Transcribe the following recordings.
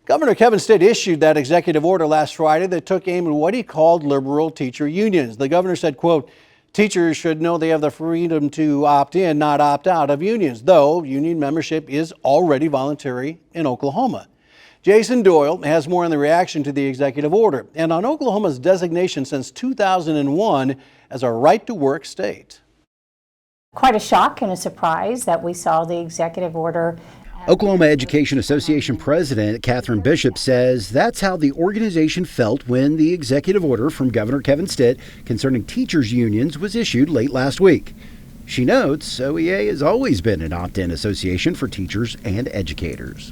Governor Kevin Stitt issued that executive order last Friday that took aim at what he called liberal teacher unions. The governor said, quote, teachers should know they have the freedom to opt in, not opt out of unions, though union membership is already voluntary in Oklahoma. Jason Doyle has more on the reaction to the executive order and on Oklahoma's designation since 2001 as a right-to-work state. Quite a shock and a surprise that we saw the executive order. Oklahoma Education Association President Catherine Bishop says that's how the organization felt when the executive order from Governor Kevin Stitt concerning teachers' unions was issued late last week. She notes OEA has always been an opt-in association for teachers and educators.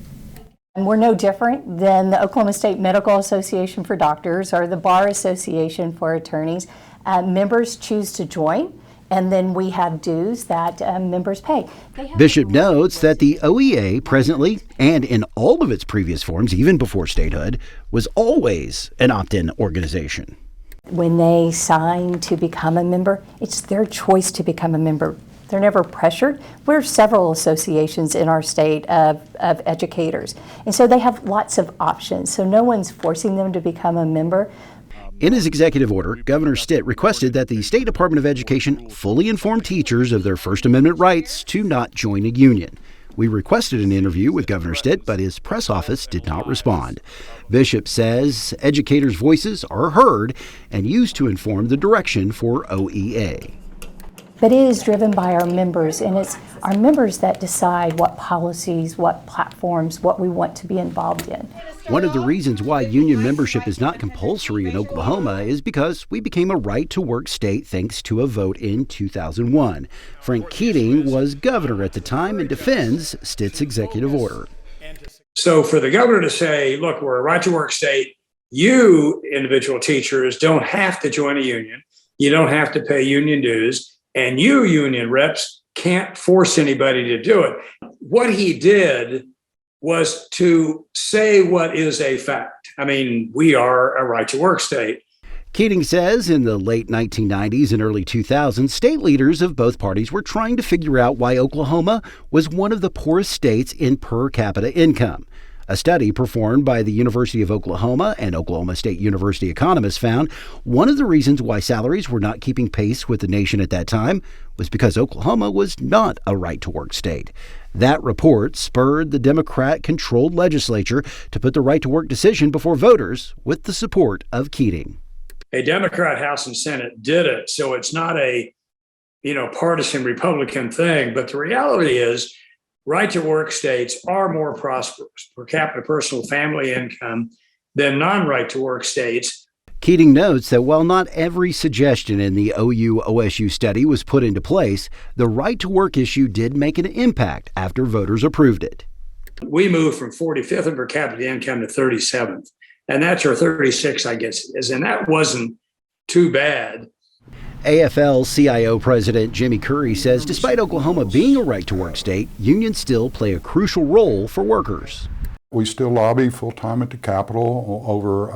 And we're no different than the Oklahoma State Medical Association for doctors or the Bar Association for attorneys. Members choose to join, and then we have dues that members pay. Bishop notes that the OEA presently and in all of its previous forms, even before statehood, was always an opt-in organization. When they sign to become a member, it's their choice to become a member. They're never pressured. We're several associations in our state of educators, and so they have lots of options. So no one's forcing them to become a member. In his executive order, Governor Stitt requested that the State Department of Education fully inform teachers of their First Amendment rights to not join a union. We requested an interview with Governor Stitt, but his press office did not respond. Bishop says educators' voices are heard and used to inform the direction for OEA. But it is driven by our members, and it's our members that decide what policies, what platforms, what we want to be involved in. One of the reasons why union membership is not compulsory in Oklahoma is because we became a right-to-work state thanks to a vote in 2001. Frank Keating was governor at the time and defends Stitt's executive order. So for the governor to say, look, we're a right-to-work state, you individual teachers don't have to join a union, you don't have to pay union dues, and you union reps can't force anybody to do it. What he did was to say what is a fact. I mean, we are a right-to-work state. Keating says in the late 1990s and early 2000s, state leaders of both parties were trying to figure out why Oklahoma was one of the poorest states in per capita income. A study performed by the University of Oklahoma and Oklahoma State University economists found one of the reasons why salaries were not keeping pace with the nation at that time was because Oklahoma was not a right-to-work state. That report spurred the Democrat-controlled legislature to put the right-to-work decision before voters with the support of Keating. A Democrat House and Senate did it, so it's not a, partisan Republican thing. But the reality is, right-to-work states are more prosperous per capita personal family income than non-right-to-work states. Keating notes that while not every suggestion in the OU-OSU study was put into place, the right-to-work issue did make an impact after voters approved it. We moved from 45th in per capita income to 37th, and that's our 36th, I guess it is, and that wasn't too bad. AFL-CIO President Jimmy Curry says despite Oklahoma being a right-to-work state, unions still play a crucial role for workers. We still lobby full-time at the Capitol over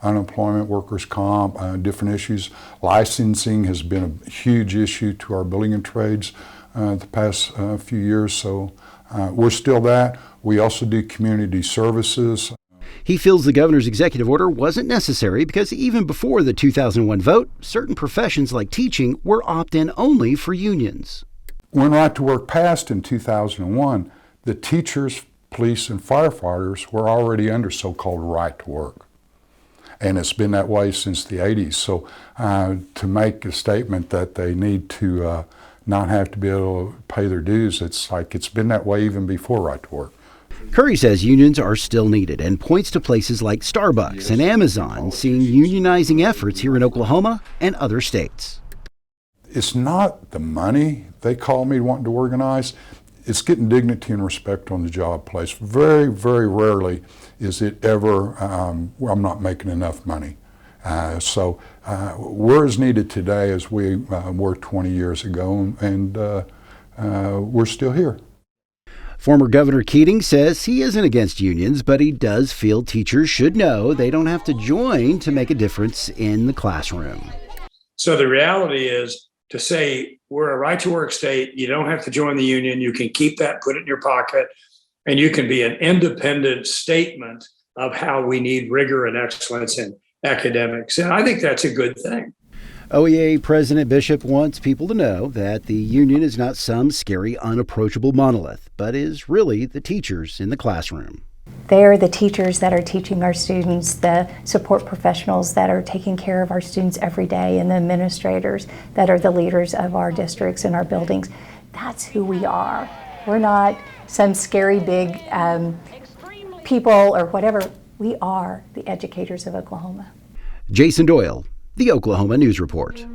unemployment, workers' comp, different issues. Licensing has been a huge issue to our building and trades the past few years, so we're still that. We also do community services. He feels the governor's executive order wasn't necessary because even before the 2001 vote, certain professions like teaching were opt-in only for unions. When Right to Work passed in 2001, the teachers, police, and firefighters were already under so-called right to work. And it's been that way since the 80s. So to make a statement that they need to not have to be able to pay their dues, it's like it's been that way even before right to work. Curry says unions are still needed and points to places like Starbucks and Amazon seeing unionizing efforts here in Oklahoma and other states. It's not the money they call me wanting to organize. It's getting dignity and respect on the job place. Very, very rarely is it ever, I'm not making enough money. So we're as needed today as we were 20 years ago, and we're still here. Former Governor Keating says he isn't against unions, but he does feel teachers should know they don't have to join to make a difference in the classroom. So the reality is to say we're a right-to-work state, you don't have to join the union, you can keep that, put it in your pocket, and you can be an independent statement of how we need rigor and excellence in academics. And I think that's a good thing. OEA President Bishop wants people to know that the union is not some scary, unapproachable monolith, but is really the teachers in the classroom. They're the teachers that are teaching our students, the support professionals that are taking care of our students every day, and the administrators that are the leaders of our districts and our buildings. That's who we are. We're not some scary big people or whatever. We are the educators of Oklahoma. Jason Doyle, the Oklahoma News Report.